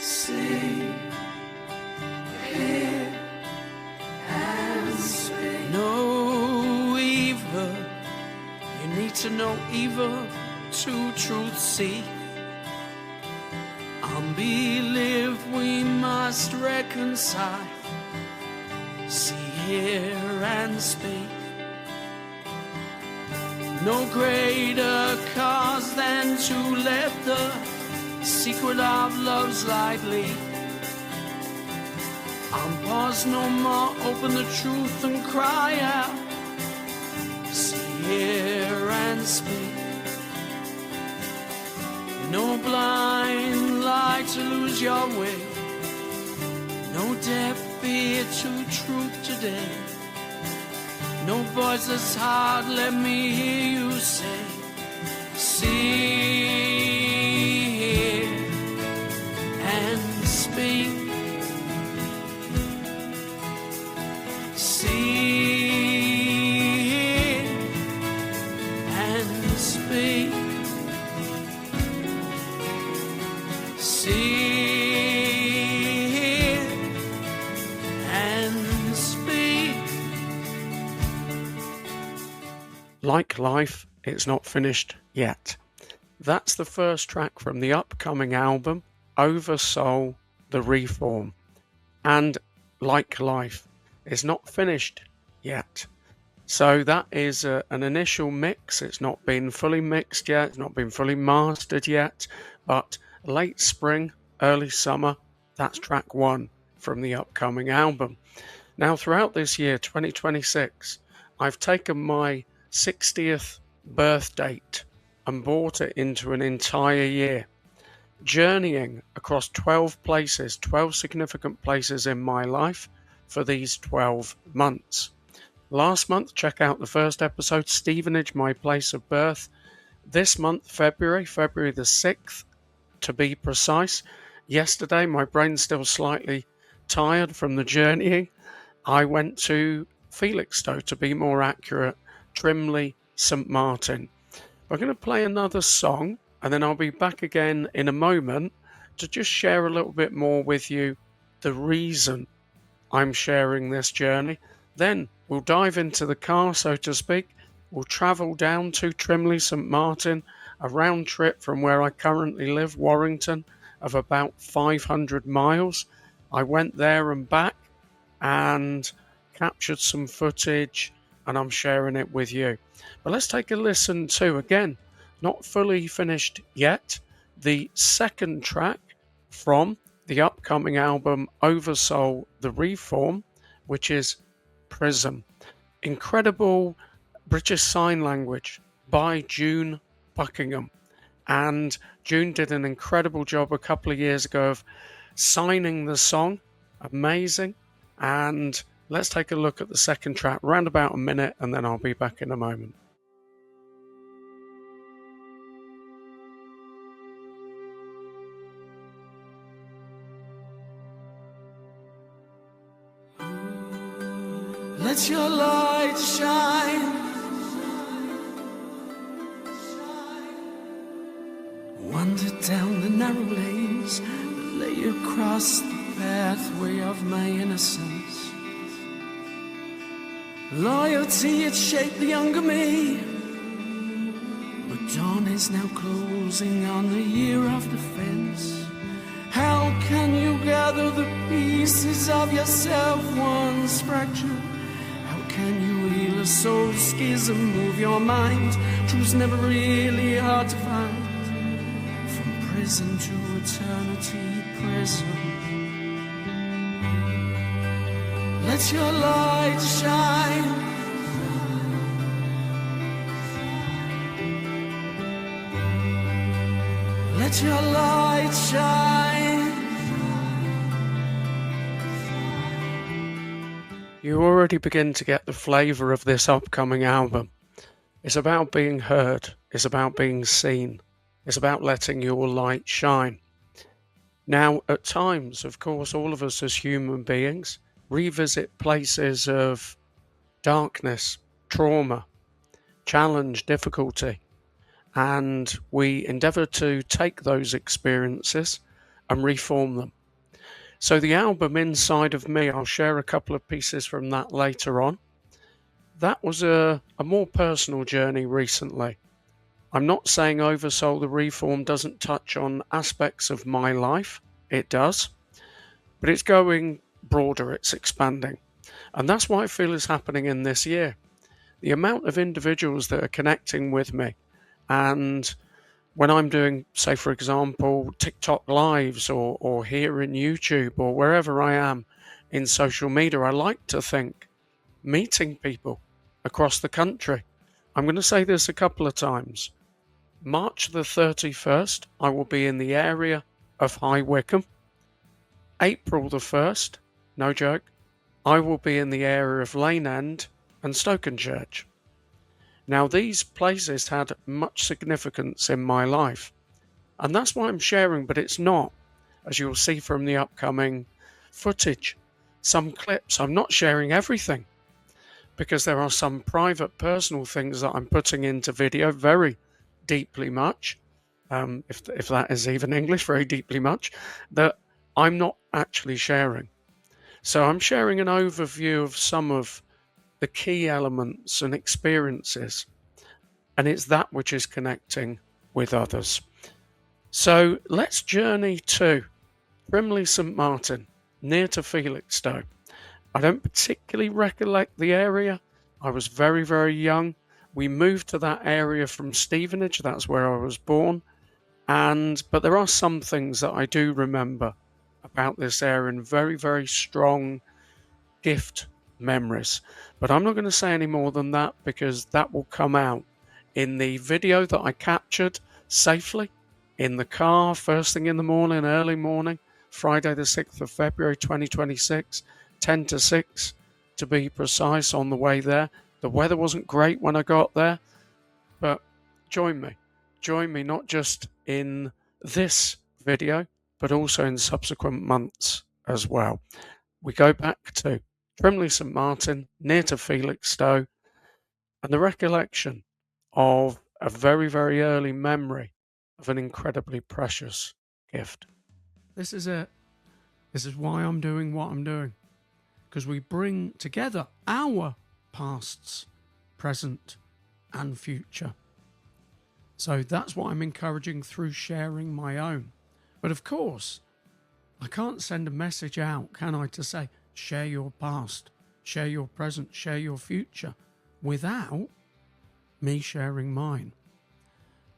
Sing, hear, and speak. Know evil, you need to know evil to truth seek. Unbelief we must reconcile. See, hear, and speak. No greater cause than to let the secret of love's light leak. Unpause no more, open the truth and cry out. See, hear, and speak. No blind light to lose your way. No deaf ear to truth today. No voiceless heart, let me hear you say, see, hear, and speak. See, hear, and speak. See, hear, and speak. Like life, it's not finished yet. That's the first track from the upcoming album, Over Soul, The Reform. And like life, it's not finished yet. So that is an initial mix. It's not been fully mixed yet. It's not been fully mastered yet. But late spring, early summer, that's track one from the upcoming album. Now, throughout this year, 2026, I've taken my 60th birth date and brought it into an entire year, journeying across 12 places, 12 significant places in my life for these 12 months. Last month, check out the first episode, Stevenage, my place of birth. This month, February the 6th, to be precise. Yesterday, my brain's still slightly tired from the journeying. I went to Felixstowe, to be more accurate, Trimley, St Martin. I'm going to play another song and then I'll be back again in a moment to just share a little bit more with you the reason I'm sharing this journey. Then we'll dive into the car, so to speak. We'll travel down to Trimley, St Martin, a round trip from where I currently live, Warrington, of about 500 miles. I went there and back and captured some footage, and I'm sharing it with you. But let's take a listen to, again, not fully finished yet, the second track from the upcoming album Over Soul, The Reform, which is Prism. Incredible British Sign Language by June Buckingham. And June did an incredible job a couple of years ago of signing the song. Amazing. And let's take a look at the second track, around about a minute, and then I'll be back in a moment. Let your light shine. Wander down the narrow lanes that lay across the pathway of my innocence. Loyalty had shaped the younger me, but dawn is now closing on the year of defense. How can you gather the pieces of yourself once fractured? How can you heal a soul schism, move your mind? Truth's never really hard to find. From prison to eternity, prison. Let your light shine. Let your light shine. You already begin to get the flavour of this upcoming album. It's about being heard. It's about being seen. It's about letting your light shine. Now, at times, of course, all of us as human beings revisit places of darkness, trauma, challenge, difficulty, and we endeavour to take those experiences and reform them. So the album Inside of Me, I'll share a couple of pieces from that later on. That was a more personal journey recently. I'm not saying Oversoul the Reform doesn't touch on aspects of my life. It does. But it's going broader, it's expanding. And that's what I feel is happening in this year. The amount of individuals that are connecting with me, and when I'm doing, say, for example, TikTok lives or here in YouTube or wherever I am in social media, I like to think meeting people across the country. I'm going to say this a couple of times. March the 31st, I will be in the area of High Wycombe. April the 1st, no joke, I will be in the area of Lane End and Stokenchurch. Now, these places had much significance in my life, and that's why I'm sharing, but it's not, as you'll see from the upcoming footage, some clips. I'm not sharing everything, because there are some private, personal things that I'm putting into video, very deeply much, if that is even English, very deeply much, that I'm not actually sharing. So I'm sharing an overview of some of the key elements and experiences, and it's that which is connecting with others. So let's journey to Frimley St Martin, near to Felixstowe. I don't particularly recollect the area. I was very, very young. We moved to that area from Stevenage, that's where I was born, but there are some things that I do remember about this area, and very, very strong gift memories. But I'm not going to say any more than that, because that will come out in the video that I captured safely in the car first thing in the morning, early morning, Friday the 6th of February 2026, 10 to 6 to be precise, on the way there. The weather wasn't great when I got there, but join me not just in this video, but also in subsequent months as well. We go back to Frimley St Martin, near to Felixstowe, and the recollection of a very, very early memory of an incredibly precious gift. This is it. This is why I'm doing what I'm doing, because we bring together our pasts, present, and future. So that's what I'm encouraging through sharing my own. But of course, I can't send a message out, can I, to say, share your past, share your present, share your future, without me sharing mine.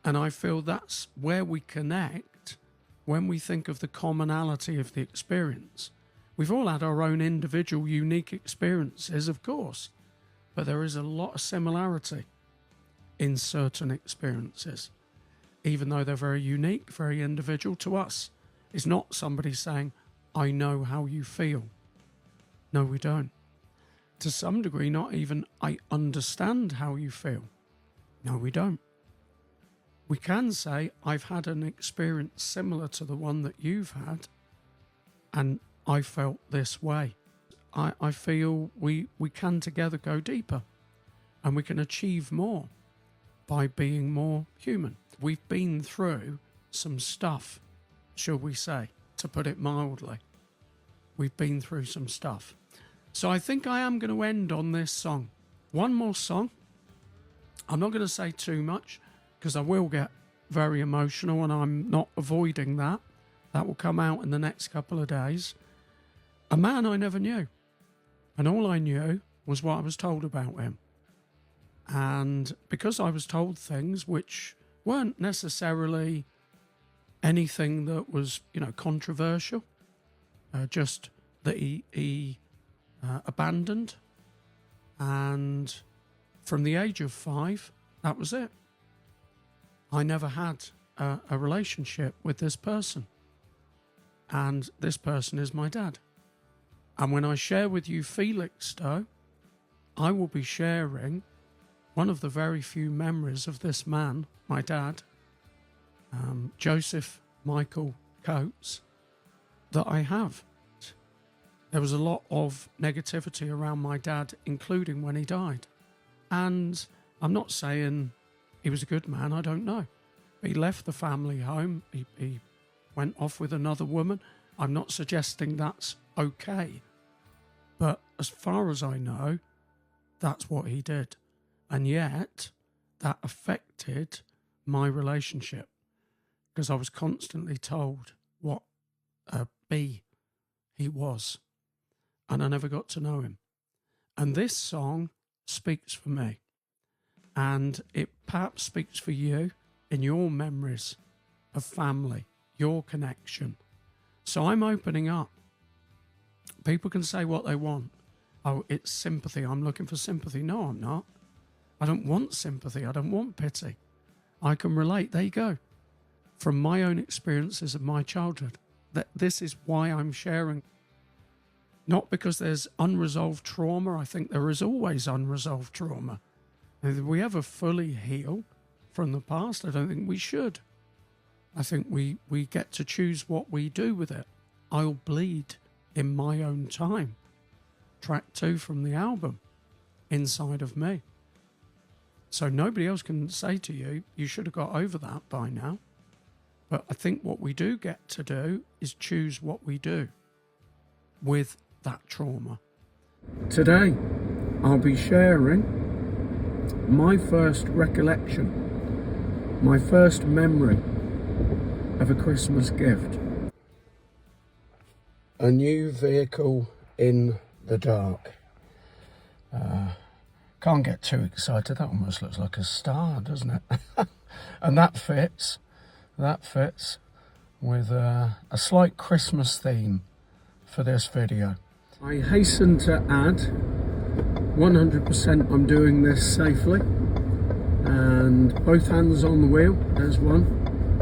And I feel that's where we connect when we think of the commonality of the experience. We've all had our own individual, unique experiences, of course, but there is a lot of similarity in certain experiences, even though they're very unique, very individual to us. It's not somebody saying, I know how you feel. No, we don't. To some degree, not even, I understand how you feel. No, we don't. We can say, I've had an experience similar to the one that you've had, and I felt this way. I feel we can together go deeper, and we can achieve more by being more human. We've been through some stuff, shall we say, to put it mildly. We've been through some stuff. So I think I am going to end on this song. One more song. I'm not going to say too much, because I will get very emotional, and I'm not avoiding that. That will come out in the next couple of days. A man I never knew. And all I knew was what I was told about him. And because I was told things which weren't necessarily anything that was, controversial, just that he abandoned. And from the age of 5, that was it. I never had a relationship with this person. And this person is my dad. And when I share with you Felixstowe, I will be sharing one of the very few memories of this man, my dad, Joseph Michael Coates, that I have. There was a lot of negativity around my dad, including when he died. And I'm not saying he was a good man, I don't know. He left the family home. He went off with another woman. I'm not suggesting that's okay. But as far as I know, that's what he did. And yet, that affected my relationship because I was constantly told what a B he was. And I never got to know him. And this song speaks for me. And it perhaps speaks for you in your memories of family, your connection. So I'm opening up. People can say what they want. Oh, it's sympathy. I'm looking for sympathy. No, I'm not. I don't want sympathy. I don't want pity. I can relate. There you go. From my own experiences of my childhood. That this is why I'm sharing. Not because there's unresolved trauma. I think there is always unresolved trauma. If we ever fully heal from the past, I don't think we should. I think we get to choose what we do with it. I'll bleed in my own time. Track 2 from the album, Inside of Me. So nobody else can say to you, you should have got over that by now. But I think what we do get to do is choose what we do with that trauma. Today, I'll be sharing my first recollection, my first memory of a Christmas gift. A new vehicle in the dark. Can't get too excited. That almost looks like a star, doesn't it? And that fits with a slight Christmas theme for this video. I hasten to add 100% I'm doing this safely, and both hands on the wheel. There's one,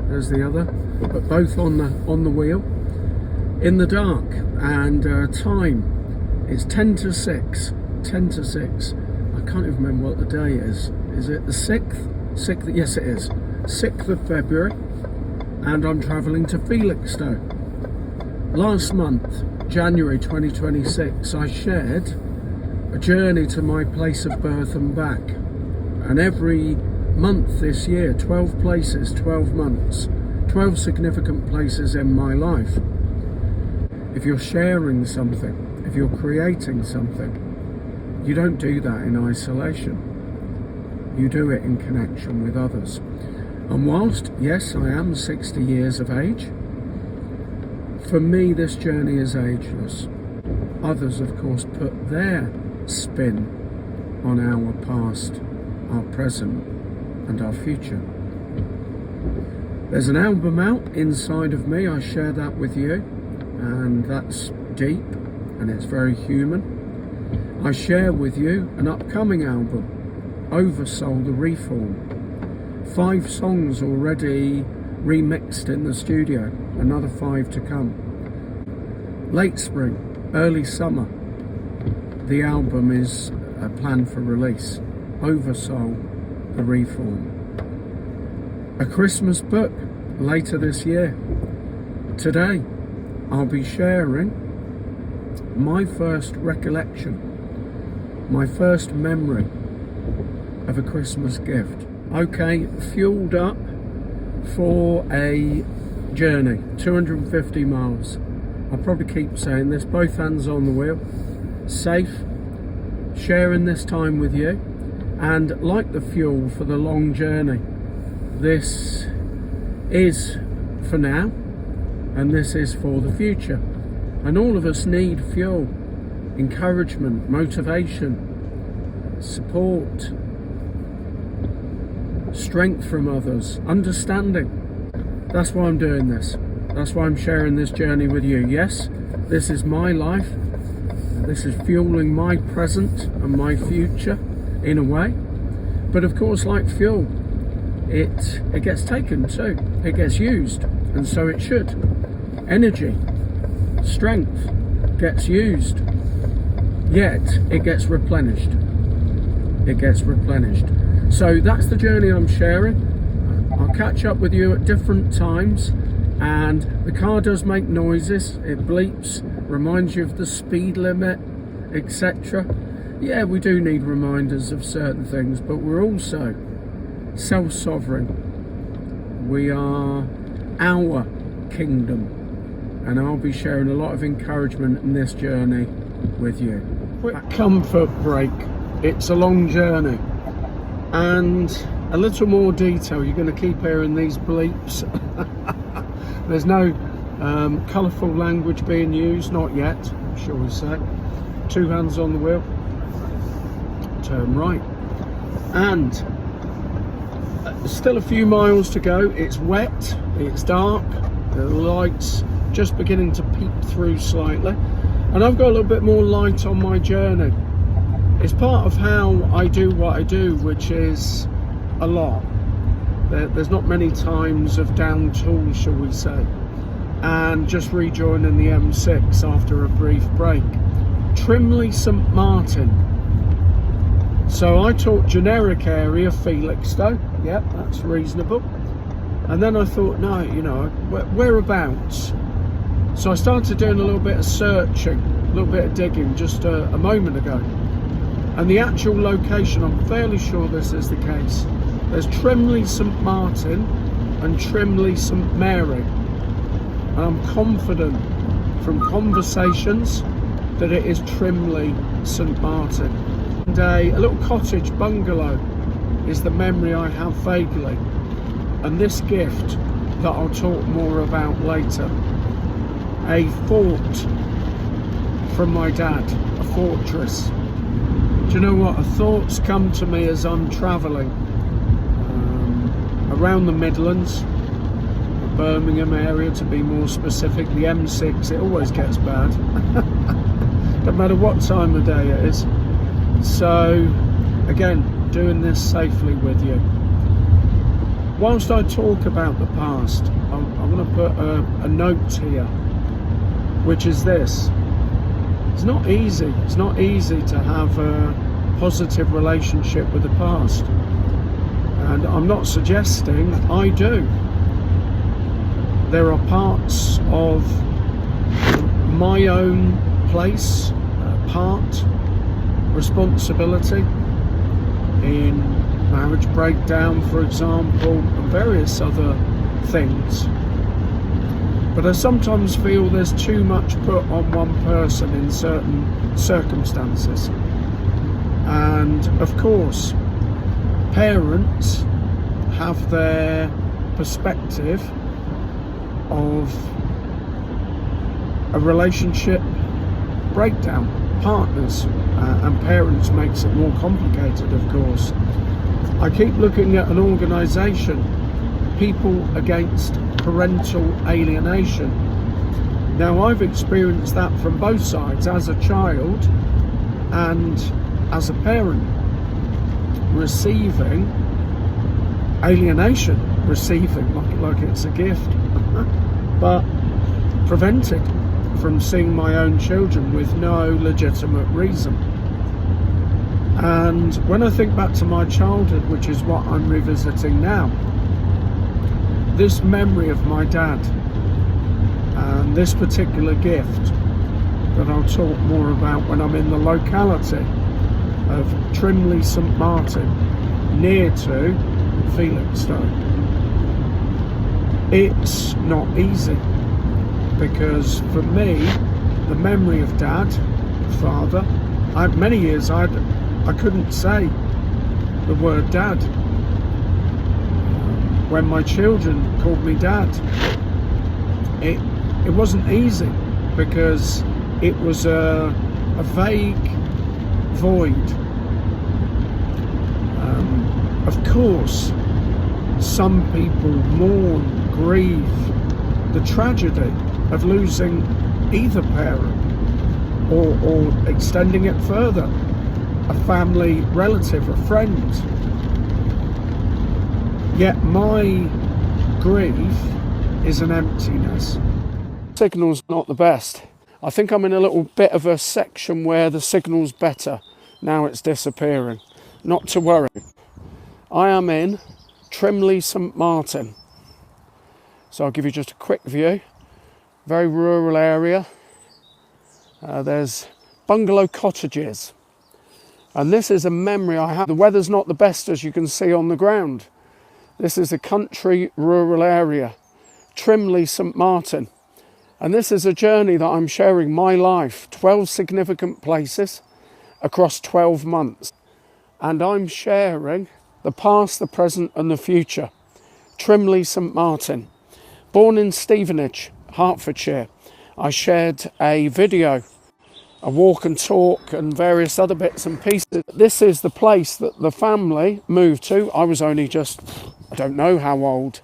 there's the other, but both on the wheel in the dark. And time is 10 to 6. 10 to 6. I can't even remember what the day is. Is it the 6th? 6th? Yes, it is. 6th of February, and I'm travelling to Felixstowe. Last month, January 2026, I shared a journey to my place of birth and back. And every month this year, 12 places, 12 months, 12 significant places in my life. If you're sharing something, if you're creating something, you don't do that in isolation. You do it in connection with others. And whilst, yes, I am 60 years of age, for me this journey is ageless. Others, of course, put their spin on our past, our present, and our future. There's an album out, Inside of Me. I share that with you, and that's deep and it's very human. I share with you an upcoming album, Oversoul the Reform. 5 songs already remixed in the studio, another 5 to come. Late spring, early summer, the album is planned for release, Oversoul the Reform. A Christmas book later this year. Today, I'll be sharing my first recollection, my first memory of a Christmas gift. Okay, fueled up for a journey, 250 miles. I'll probably keep saying this, both hands on the wheel, safe, sharing this time with you, and like the fuel for the long journey, this is for now, and this is for the future. And all of us need fuel, encouragement, motivation, support, strength from others, understanding. That's why I'm doing this. That's why I'm sharing this journey with you. Yes, this is my life. This is fueling my present and my future in a way. But of course, like fuel, it gets taken too. It gets used, and so it should. Energy, strength gets used, yet it gets replenished. It gets replenished. So that's the journey I'm sharing. I'll catch up with you at different times, and the car does make noises. It bleeps, reminds you of the speed limit, etc. Yeah, we do need reminders of certain things, but we're also self-sovereign. We are our kingdom, and I'll be sharing a lot of encouragement in this journey with you. Quick comfort break. It's a long journey, and a little more detail. You're going to keep hearing these bleeps. There's no colourful language being used, not yet, shall we say. 2 hands on the wheel, turn right, and still a few miles to go. It's wet, it's dark, the light's just beginning to peek through slightly, and I've got a little bit more light on my journey. It's part of how I do what I do, which is a lot. There's not many times of down tools, shall we say, and just rejoining the M6 after a brief break. Trimley St Martin. So I talked generic area, Felixstowe. Yep, that's reasonable. And then I thought, no, you know, whereabouts? So I started doing a little bit of searching, a little bit of digging just a moment ago. And the actual location, I'm fairly sure this is the case. There's Trimley St Martin and Trimley St Mary. And I'm confident from conversations that it is Trimley St Martin. And a little cottage bungalow is the memory I have vaguely. And this gift that I'll talk more about later. A fort from my dad, a fortress. Do you know what? Thoughts come to me as I'm travelling around the Midlands, the Birmingham area to be more specific. The M6, it always gets bad. Don't matter what time of day it is. So, again, doing this safely with you. Whilst I talk about the past, I'm going to put a note here, which is this. It's not easy. It's not easy to have a positive relationship with the past. And I'm not suggesting I do. There are parts of my own place, part, responsibility in marriage breakdown, for example, and various other things. But I sometimes feel there's too much put on one person in certain circumstances. And of course, parents have their perspective of a relationship breakdown, partners, and parents makes it more complicated, of course. I keep looking at an organisation, People Against Parental Alienation. Now, I've experienced that from both sides, as a child and as a parent, receiving alienation, like it's a gift, but prevented from seeing my own children with no legitimate reason. And when I think back to my childhood, which is what I'm revisiting now, this memory of my dad and this particular gift that I'll talk more about when I'm in the locality of Trimley St Martin, near to Felixstowe. It's not easy, because for me, the memory of dad, father, many years I couldn't say the word dad. When my children called me dad, it wasn't easy, because it was a vague void. Of course, some people mourn, grieve the tragedy of losing either parent, or extending it further, a family relative, a friend. Yet my grief is an emptiness. Signal's not the best. I think I'm in a little bit of a section where the signal's better. Now it's disappearing. Not to worry. I am in Trimley St Martin. So I'll give you just a quick view. Very rural area. There's bungalow cottages. And this is a memory I have. The weather's not the best, as you can see on the ground. This is a country rural area. Trimley St Martin. And this is a journey that I'm sharing my life, 12 significant places across 12 months. And I'm sharing the past, the present and the future. Trimley St Martin. Born in Stevenage, Hertfordshire, I shared a video, a walk and talk and various other bits and pieces. This is the place that the family moved to. I was only just, I don't know how old,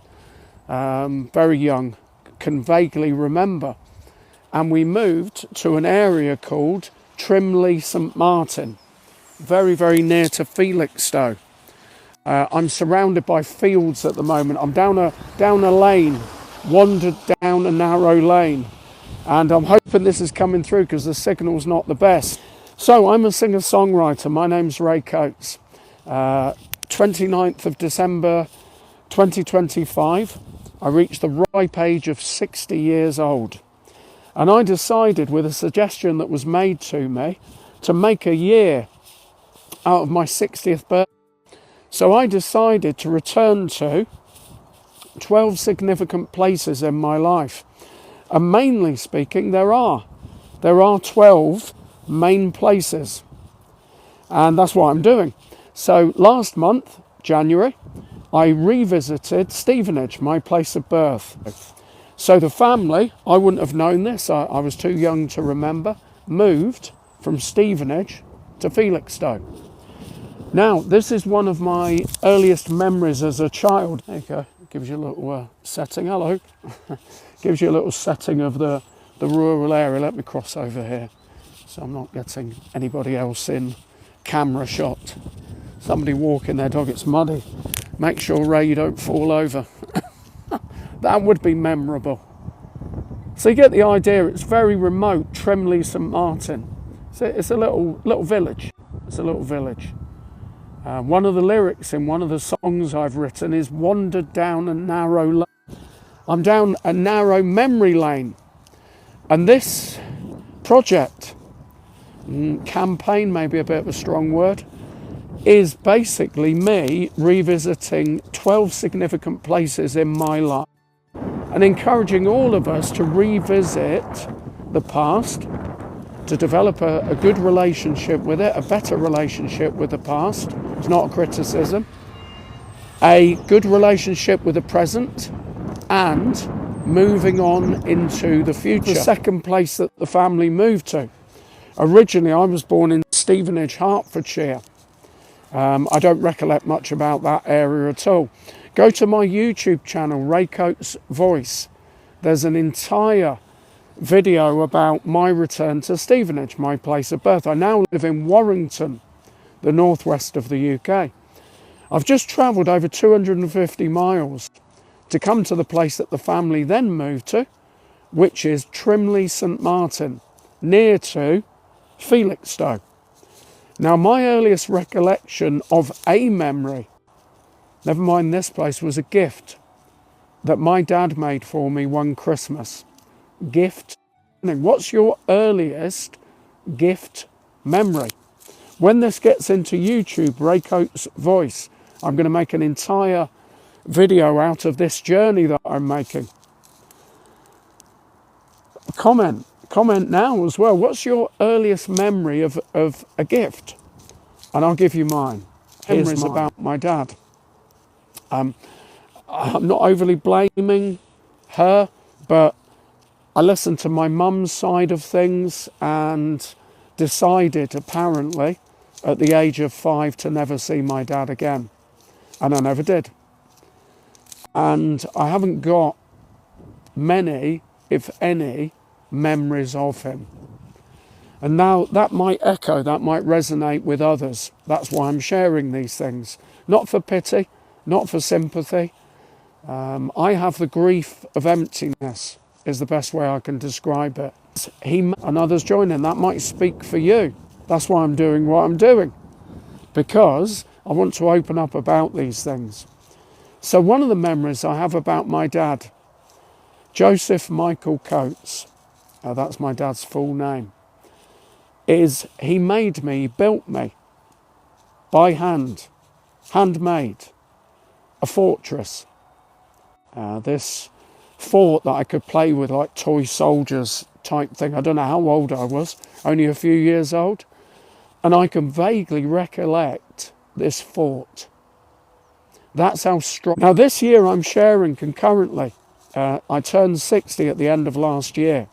very young, can vaguely remember. And we moved to an area called Trimley St Martin, very, very near to Felixstowe. I'm surrounded by fields at the moment. I'm down a lane, wandered down a narrow lane. And I'm hoping this is coming through because the signal's not the best. So I'm a singer-songwriter. My name's Ray Coates. 29th of December 2025, I reached the ripe age of 60 years old. And I decided, with a suggestion that was made to me, to make a year out of my 60th birthday. So I decided to return to 12 significant places in my life. And mainly speaking, there are 12 main places. And that's what I'm doing. So last month, January, I revisited Stevenage, my place of birth. So the family, I wouldn't have known this, I was too young to remember, moved from Stevenage to Felixstowe. Now, this is one of my earliest memories as a child. There you go, gives you a little setting, hello. Gives you a little setting of the rural area. Let me cross over here so I'm not getting anybody else in camera shot. Somebody walking their dog, it's muddy. Make sure, Ray, you don't fall over. That would be memorable. So you get the idea, it's very remote, Trimley St Martin. So it's a little village. It's a little village. One of the lyrics in one of the songs I've written is wandered down a narrow lane. I'm down a narrow memory lane. And this project, campaign, maybe a bit of a strong word, is basically me revisiting 12 significant places in my life and encouraging all of us to revisit the past, to develop a good relationship with it, a better relationship with the past. It's not a criticism. A good relationship with the present, and moving on into the future. The second place that the family moved to. Originally, I was born in Stevenage, Hertfordshire. I don't recollect much about that area at all. Go to my YouTube channel, Ray Coates Voice. There's an entire video about my return to Stevenage, my place of birth. I now live in Warrington, the northwest of the UK. I've just travelled over 250 miles to come to the place that the family then moved to, which is Trimley St Martin, near to Felixstowe. Now, my earliest recollection of a memory, never mind this place, was a gift that my dad made for me one Christmas. Gift. What's your earliest gift memory? When this gets into YouTube, Ray Coates Voice, I'm going to make an entire video out of this journey that I'm making. Comment now as well. What's your earliest memory of a gift? And I'll give you mine. Memories about my dad. I'm not overly blaming her, but I listened to my mum's side of things and decided, apparently, at the age of 5 to never see my dad again. And I never did. And I haven't got many, if any, memories of him. And now that might echo, that might resonate with others. That's why I'm sharing these things. Not for pity, not for sympathy. I have the grief of emptiness, is the best way I can describe it. He and others join in. That might speak for you. That's why I'm doing what I'm doing, because I want to open up about these things. So one of the memories I have about my dad, Joseph Michael Coates, that's my dad's full name, is he made me, he built me by hand, handmade, a fortress. This fort that I could play with, like toy soldiers type thing. I don't know how old I was, only a few years old. And I can vaguely recollect this fort. That's how strong. Now this year I'm sharing concurrently. I turned 60 at the end of last year.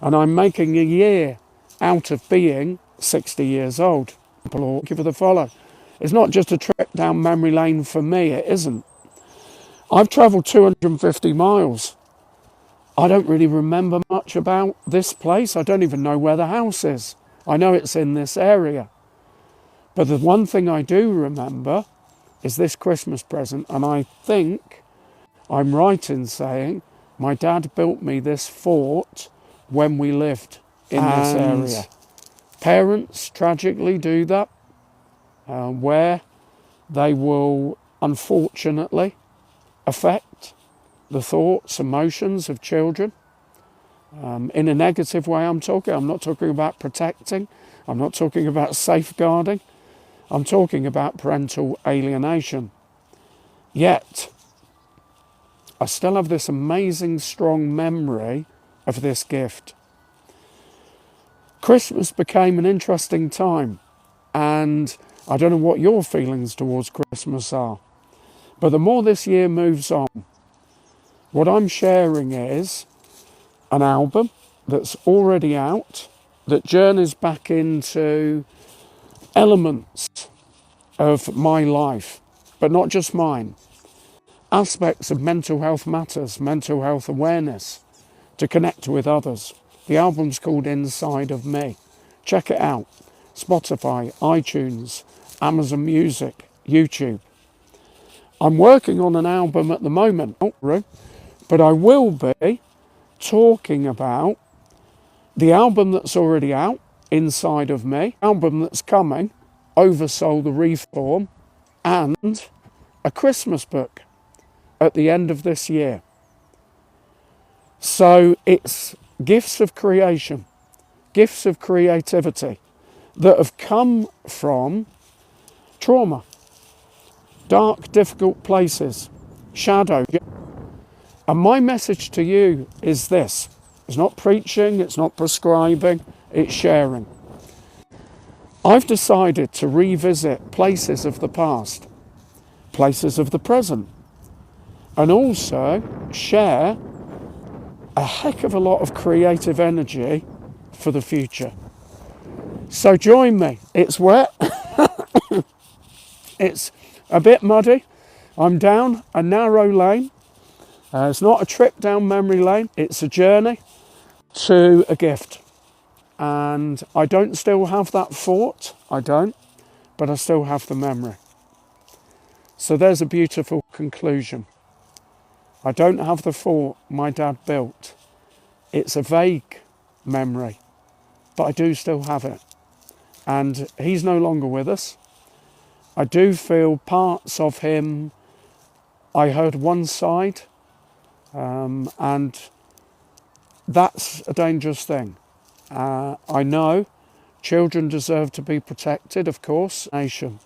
And I'm making a year out of being 60 years old. Thank you for the follow. It's not just a trip down memory lane for me, it isn't. I've travelled 250 miles. I don't really remember much about this place. I don't even know where the house is. I know it's in this area. But the one thing I do remember is this Christmas present, and I think I'm right in saying my dad built me this fort when we lived in this area. Parents tragically do that, where they will unfortunately affect the thoughts, emotions of children in a negative way. I'm not talking about protecting, I'm not talking about safeguarding, I'm talking about parental alienation. Yet, I still have this amazing strong memory of this gift. Christmas became an interesting time, and I don't know what your feelings towards Christmas are, but the more this year moves on, what I'm sharing is an album that's already out that journeys back into elements of my life, but not just mine, aspects of mental health matters, mental health awareness, to connect with others. The album's called Inside of Me. Check it out. Spotify, iTunes, Amazon Music, YouTube. I'm working on an album at the moment, but I will be talking about the album that's already out, Inside of Me, album that's coming, Oversoul the Reform, and a Christmas book at the end of this year. So it's gifts of creation, gifts of creativity that have come from trauma, dark, difficult places, shadow. And my message to you is this. It's not preaching, it's not prescribing, it's sharing. I've decided to revisit places of the past, places of the present, and also share a heck of a lot of creative energy for the future. So join me. It's wet. It's a bit muddy. I'm down a narrow lane. It's not a trip down memory lane. It's a journey to a gift. And I don't still have that fort. I don't. But I still have the memory. So there's a beautiful conclusion. I don't have the fort my dad built. It's a vague memory, but I do still have it. And he's no longer with us. I do feel parts of him. I heard one side, and that's a dangerous thing. I know children deserve to be protected, of course. Nation.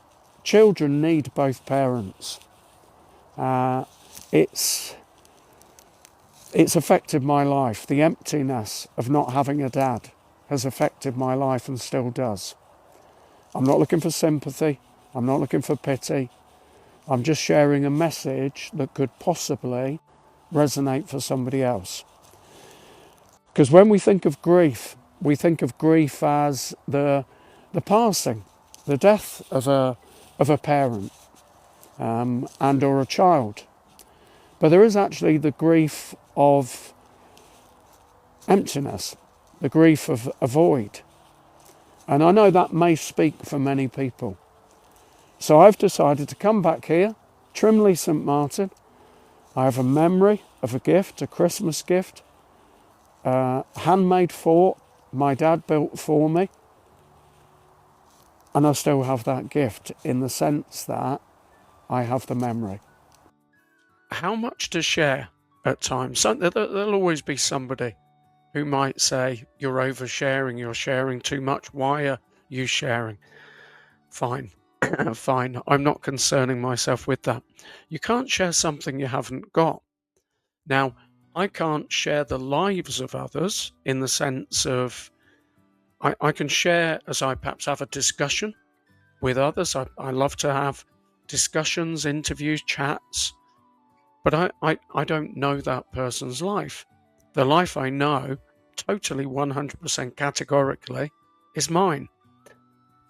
Children need both parents. It's affected my life. The emptiness of not having a dad has affected my life and still does. I'm not looking for sympathy. I'm not looking for pity. I'm just sharing a message that could possibly resonate for somebody else. Because when we think of grief as the passing, the death of a parent and or a child. But there is actually the grief of emptiness, the grief of a void. And I know that may speak for many people. So I've decided to come back here, Trimley St Martin. I have a memory of a gift, a Christmas gift, handmade fort my dad built for me. And I still have that gift in the sense that I have the memory. How much to share at times? There'll always be somebody who might say, you're oversharing, you're sharing too much, why are you sharing? Fine, fine, I'm not concerning myself with that. You can't share something you haven't got. Now, I can't share the lives of others in the sense of I can share as I perhaps have a discussion with others. I love to have discussions, interviews, chats, but I don't know that person's life. The life I know, totally 100% categorically, is mine.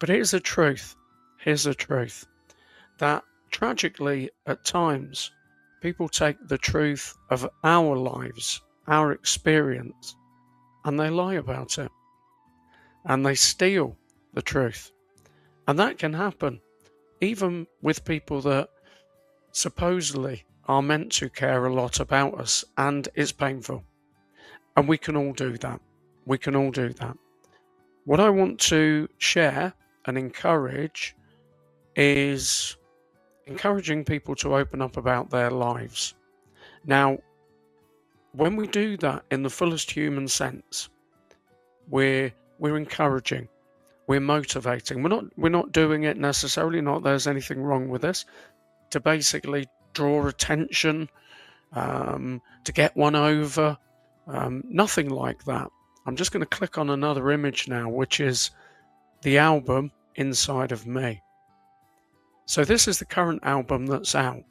But here's the truth. Here's the truth. That tragically, at times, people take the truth of our lives, our experience, and they lie about it. And they steal the truth. And that can happen even with people that supposedly are meant to care a lot about us, and it's painful. And we can all do that. We can all do that. What I want to share and encourage is encouraging people to open up about their lives. Now, when we do that in the fullest human sense, we're encouraging, we're motivating. We're not doing it necessarily, not there's anything wrong with this, to basically draw attention, to get one over, nothing like that. I'm just going to click on another image now, which is the album Inside of Me. So this is the current album that's out,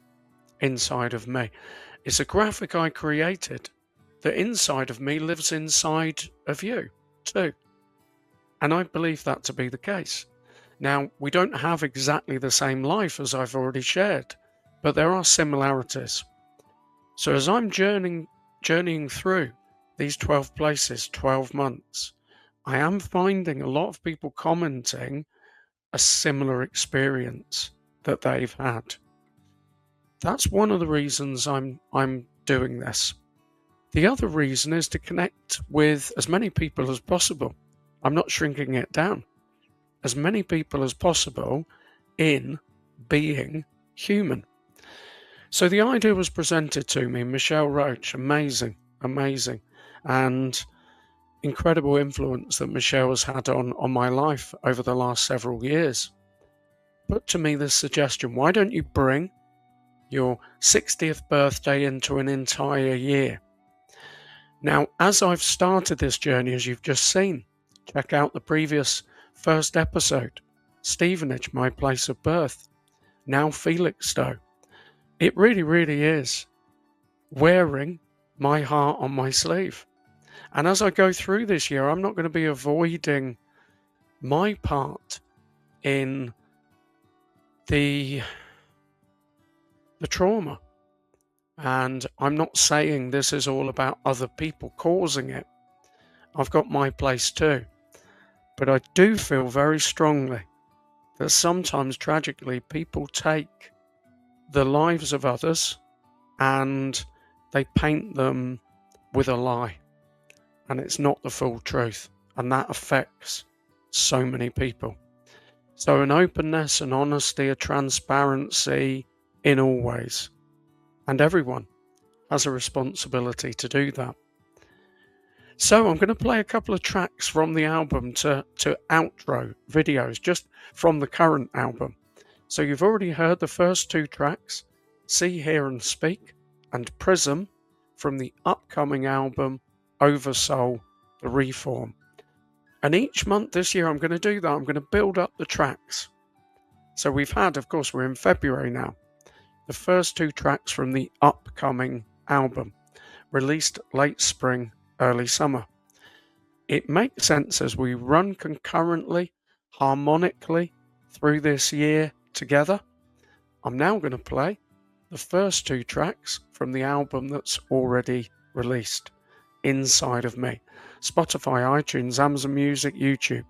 Inside of Me. It's a graphic I created that inside of me lives inside of you too. And I believe that to be the case. Now, we don't have exactly the same life as I've already shared, but there are similarities. So as I'm journeying through these 12 places, 12 months, I am finding a lot of people commenting a similar experience that they've had. That's one of the reasons I'm doing this. The other reason is to connect with as many people as possible. I'm not shrinking it down. As many people as possible in being human. So the idea was presented to me, Michelle Roach, amazing, and incredible influence that Michelle has had on my life over the last several years. Put to me this suggestion: why don't you bring your 60th birthday into an entire year? Now, as I've started this journey, as you've just seen, check out the previous first episode, Stevenage, my place of birth, now Felixstowe. It really, really is wearing my heart on my sleeve. And as I go through this year, I'm not going to be avoiding my part in the trauma. And I'm not saying this is all about other people causing it. I've got my place too. But I do feel very strongly that sometimes, tragically, people take the lives of others and they paint them with a lie. And it's not the full truth. And that affects so many people. So an openness, an honesty, a transparency in all ways. And everyone has a responsibility to do that. So I'm going to play a couple of tracks from the album to outro videos, just from the current album. So you've already heard the first two tracks, See, Hear and Speak, and Prism, from the upcoming album Oversoul, The Reform. And each month this year I'm going to do that. I'm going to build up the tracks. So we've had, of course, we're in February now, the first two tracks from the upcoming album, released late spring, early summer. It makes sense as we run concurrently, harmonically through this year together. I'm now going to play the first two tracks from the album that's already released, Inside of Me. Spotify, iTunes, Amazon Music, YouTube.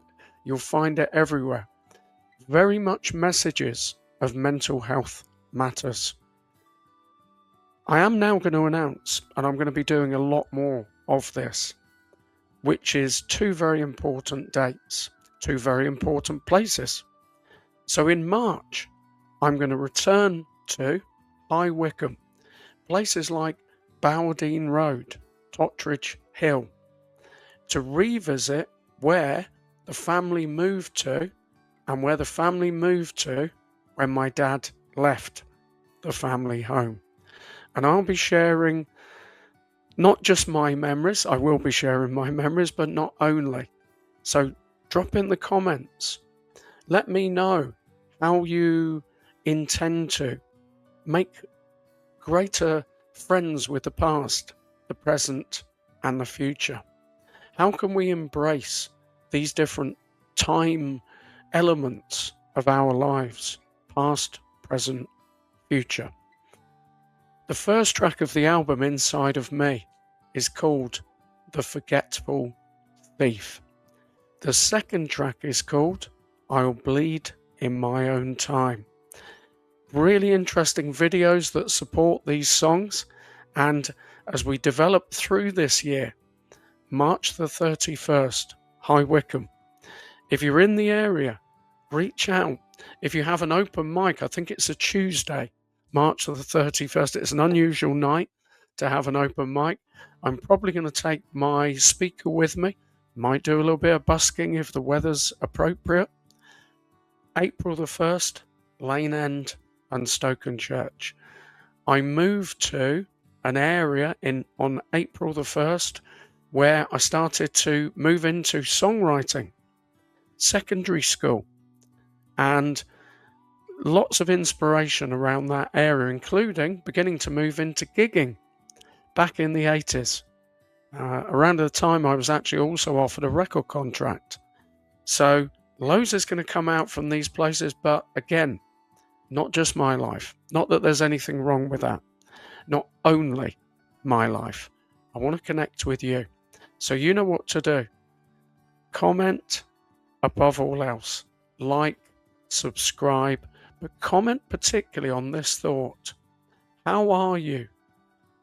You'll find it everywhere. Very much messages of mental health matters. I am now going to announce, and I'm going to be doing a lot more of this, which is two very important dates, two very important places. So in March, I'm going to return to High Wycombe, places like Bowdene Road, Totteridge Hill, to revisit where the family moved to and where the family moved to when my dad left the family home. And I'll be sharing Not just my memories, I will be sharing my memories, but not only. So drop in the comments. Let me know how you intend to make greater friends with the past, the present, and the future. How can we embrace these different time elements of our lives, past, present, future? The first track of the album, Inside of Me, is called The Forgetful Thief. The second track is called I'll Bleed in My Own Time. Really interesting videos that support these songs, and as we develop through this year, March the 31st, High Wycombe. If you're in the area, reach out. If you have an open mic, I think it's a Tuesday, March the 31st. It's an unusual night to have an open mic. I'm probably going to take my speaker with me. Might do a little bit of busking if the weather's appropriate. April the 1st, Lane End and Stokenchurch. I moved to an area on April the 1st where I started to move into songwriting, secondary school, and lots of inspiration around that area, including beginning to move into gigging back in the 80s. Around the time I was actually also offered a record contract. So loads is going to come out from these places, but again, not just my life. Not that there's anything wrong with that. Not only my life. I want to connect with you. So you know what to do. Comment above all else. Like, subscribe, but comment particularly on this thought. How are you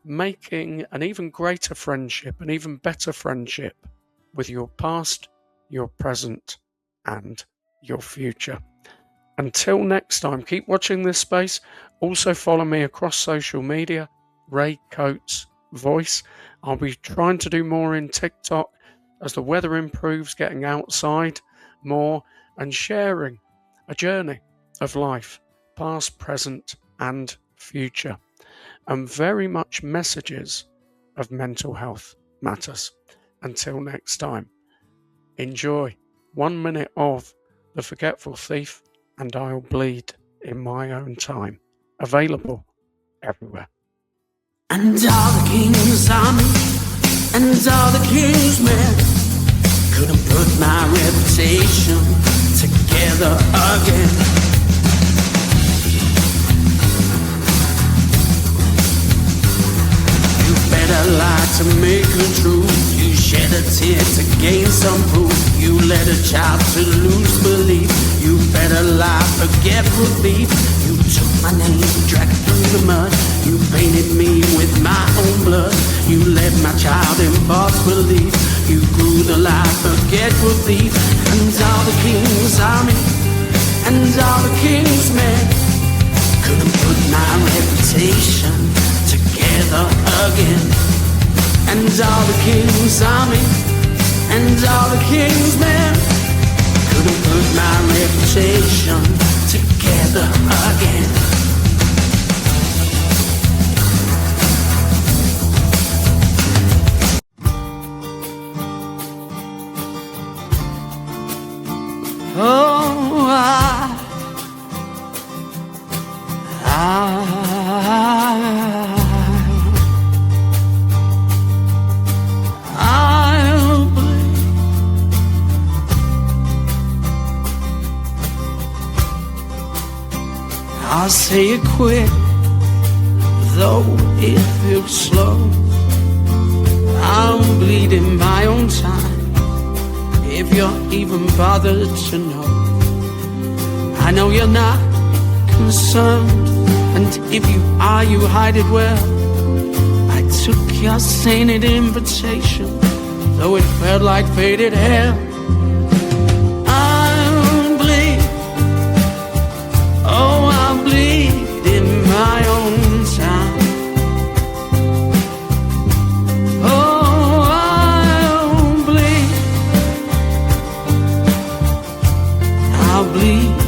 making an even greater friendship, an even better friendship with your past, your present, and your future? Until next time, keep watching this space. Also follow me across social media, Ray Coates Voice. I'll be trying to do more in TikTok as the weather improves, getting outside more and sharing a journey of life, past, present, and future, and very much messages of mental health matters. Until next time, enjoy 1 minute of The Forgetful Thief and I'll Bleed in My Own Time. Available everywhere. And all the king's army and all the king's men couldn't put my reputation together again. You better lie to make the truth. You shed a tear to gain some proof. You led a child to lose belief. You better lie, forget relief. You took my name, dragged it through the mud. You painted me with my own blood. You led my child in false belief. You grew the lie, forget relief. And all the king's army and all the king's men couldn't put my reputation together again. And all the king's army and all the king's men couldn't put my reputation together again. Oh, I'll bleed. I'll say it quick, though it feels slow. I'll bleed in my own time, if you're even bothered to know. I know you're not concerned, and if you are, you hide it well. I took your sainted invitation, though it felt like faded hell. I'll bleed, oh I'll bleed in my own time. Oh, I'll bleed